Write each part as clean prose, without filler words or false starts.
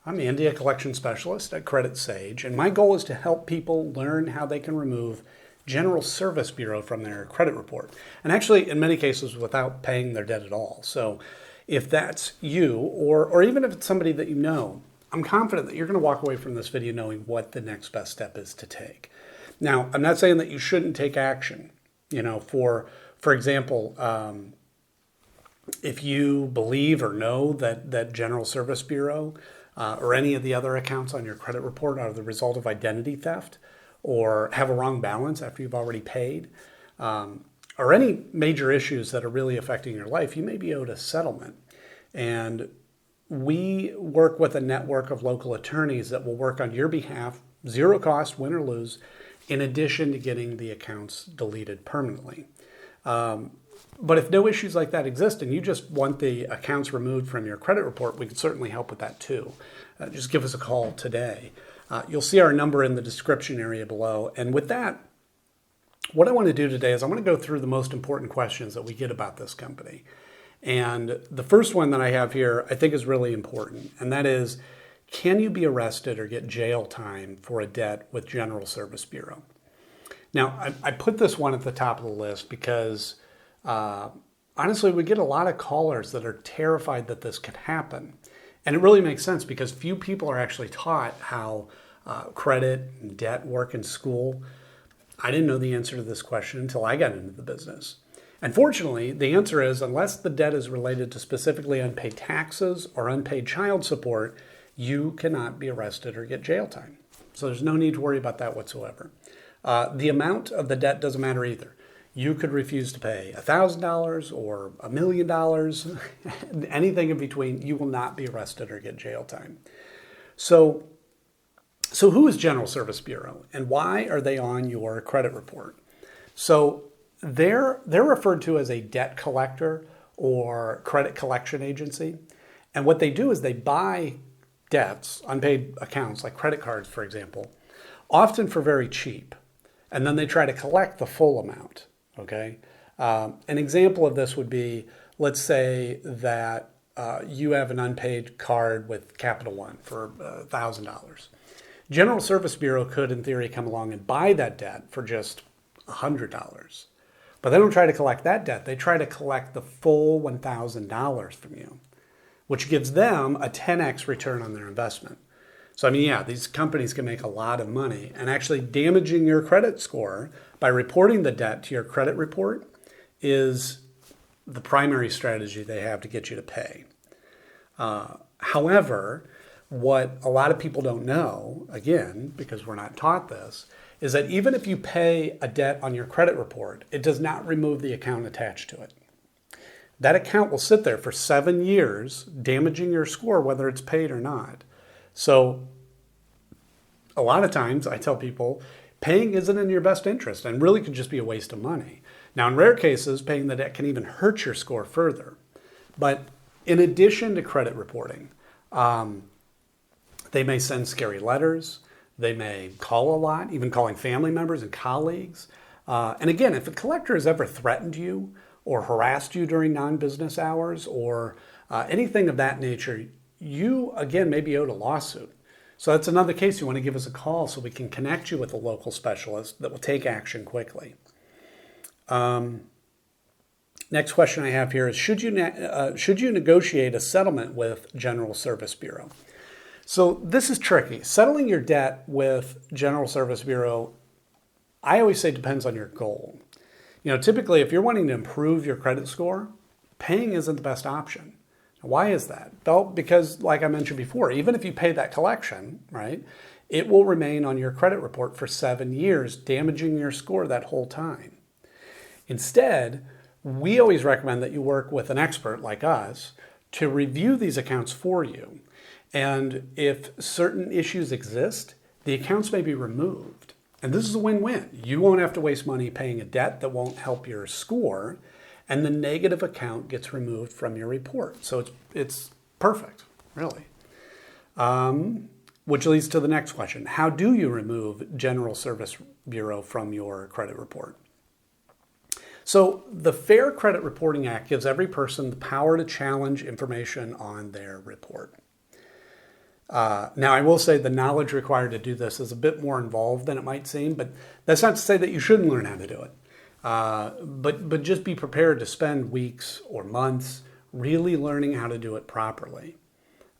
I'm Andy, a collection specialist at Credit Sage, and my goal is to help people learn how they can remove General Service Bureau from their credit report. And actually, in many cases, without paying their debt at all. So if that's you, or even if it's somebody that you know, I'm confident that you're going to walk away from this video knowing what the next best step is to take. Now, I'm not saying that you shouldn't take action. For example, if you believe or know that General Service Bureau or any of the other accounts on your credit report are the result of identity theft or have a wrong balance after you've already paid, or any major issues that are really affecting your life, you may be owed a settlement. And we work with a network of local attorneys that will work on your behalf, zero cost, win or lose, in addition to getting the accounts deleted permanently. But if no issues like that exist and you just want the accounts removed from your credit report, we can certainly help with that too. Just give us a call today. You'll see our number in the description area below. And with that, what I want to do today is I want to go through the most important questions that we get about this company. And the first one that I have here I think is really important, and that is, can you be arrested or get jail time for a debt with General Service Bureau? Now, I put this one at the top of the list because honestly, we get a lot of callers that are terrified that this could happen. And it really makes sense because few people are actually taught how credit and debt work in school. I didn't know the answer to this question until I got into the business. And fortunately, the answer is, unless the debt is related to specifically unpaid taxes or unpaid child support, you cannot be arrested or get jail time. So there's no need to worry about that whatsoever. The amount of the debt doesn't matter either. You could refuse to pay $1,000 or $1 million, anything in between. You will not be arrested or get jail time. So who is General Service Bureau and why are they on your credit report? So they're referred to as a debt collector or credit collection agency. And what they do is they buy debts, unpaid accounts like credit cards, for example, often for very cheap. And then they try to collect the full amount. Okay. An example of this would be, let's say that you have an unpaid card with Capital One for $1,000. General Service Bureau could, in theory, come along and buy that debt for just $100. But they don't try to collect that debt. They try to collect the full $1,000 from you, which gives them a 10x return on their investment. So, I mean, yeah, these companies can make a lot of money, and actually damaging your credit score by reporting the debt to your credit report is the primary strategy they have to get you to pay. However, what a lot of people don't know, again, because we're not taught this, is that even if you pay a debt on your credit report, it does not remove the account attached to it. That account will sit there for 7 years, damaging your score whether it's paid or not. So a lot of times I tell people paying isn't in your best interest and really could just be a waste of money. Now, in rare cases, paying the debt can even hurt your score further. But in addition to credit reporting, they may send scary letters. They may call a lot, even calling family members and colleagues. And again, if a collector has ever threatened you or harassed you during non-business hours or anything of that nature, you, again, may be owed a lawsuit. So that's another case you want to give us a call so we can connect you with a local specialist that will take action quickly. Next question I have here is, should you negotiate a settlement with General Service Bureau? So this is tricky. Settling your debt with General Service Bureau, I always say, depends on your goal. Typically, if you're wanting to improve your credit score, paying isn't the best option. Why is that? Well, because like I mentioned before, even if you pay that collection, right, it will remain on your credit report for 7 years, damaging your score that whole time. Instead, we always recommend that you work with an expert like us to review these accounts for you. And if certain issues exist, the accounts may be removed. And this is a win-win. You won't have to waste money paying a debt that won't help your score, and the negative account gets removed from your report. So it's perfect, really. Which leads to the next question. How do you remove General Service Bureau from your credit report? So the Fair Credit Reporting Act gives every person the power to challenge information on their report. Now, I will say the knowledge required to do this is a bit more involved than it might seem, but that's not to say that you shouldn't learn how to do it. But just be prepared to spend weeks or months really learning how to do it properly.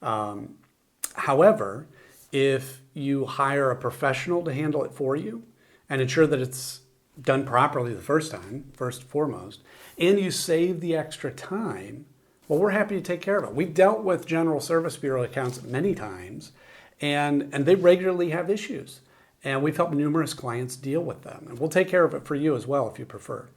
However, if you hire a professional to handle it for you and ensure that it's done properly the first time, first and foremost, and you save the extra time, well, we're happy to take care of it. We've dealt with General Service Bureau accounts many times, and they regularly have issues. And we've helped numerous clients deal with them. And we'll take care of it for you as well if you prefer.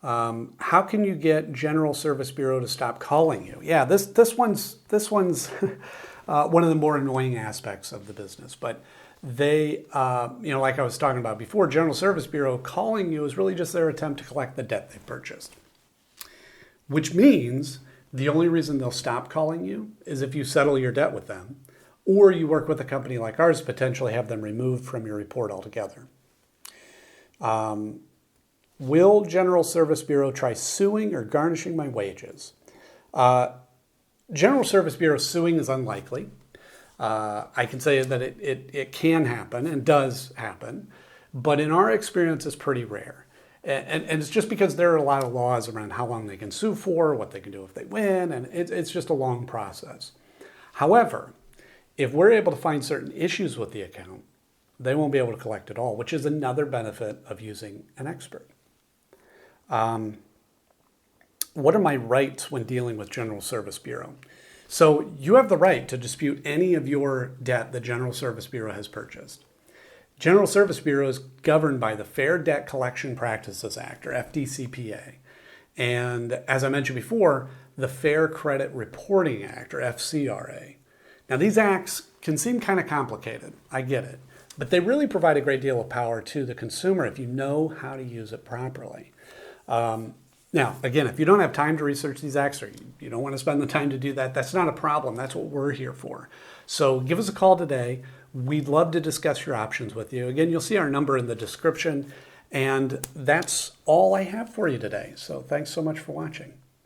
How can you get General Service Bureau to stop calling you? Yeah, this one's one of the more annoying aspects of the business. But they, like I was talking about before, General Service Bureau calling you is really just their attempt to collect the debt they've purchased. Which means the only reason they'll stop calling you is if you settle your debt with them, or you work with a company like ours, potentially have them removed from your report altogether. Will General Service Bureau try suing or garnishing my wages? General Service Bureau suing is unlikely. I can say that it can happen and does happen, but in our experience, it's pretty rare. And it's just because there are a lot of laws around how long they can sue for, what they can do if they win, and it's just a long process. However, if we're able to find certain issues with the account, they won't be able to collect at all, which is another benefit of using an expert. What are my rights when dealing with General Service Bureau? So you have the right to dispute any of your debt the General Service Bureau has purchased. General Service Bureau is governed by the Fair Debt Collection Practices Act, or FDCPA. And as I mentioned before, the Fair Credit Reporting Act, or FCRA. Now, these acts can seem kind of complicated. I get it. But they really provide a great deal of power to the consumer if you know how to use it properly. Now, again, if you don't have time to research these acts or you don't want to spend the time to do that, that's not a problem. That's what we're here for. So give us a call today. We'd love to discuss your options with you. Again, you'll see our number in the description. And that's all I have for you today. So thanks so much for watching.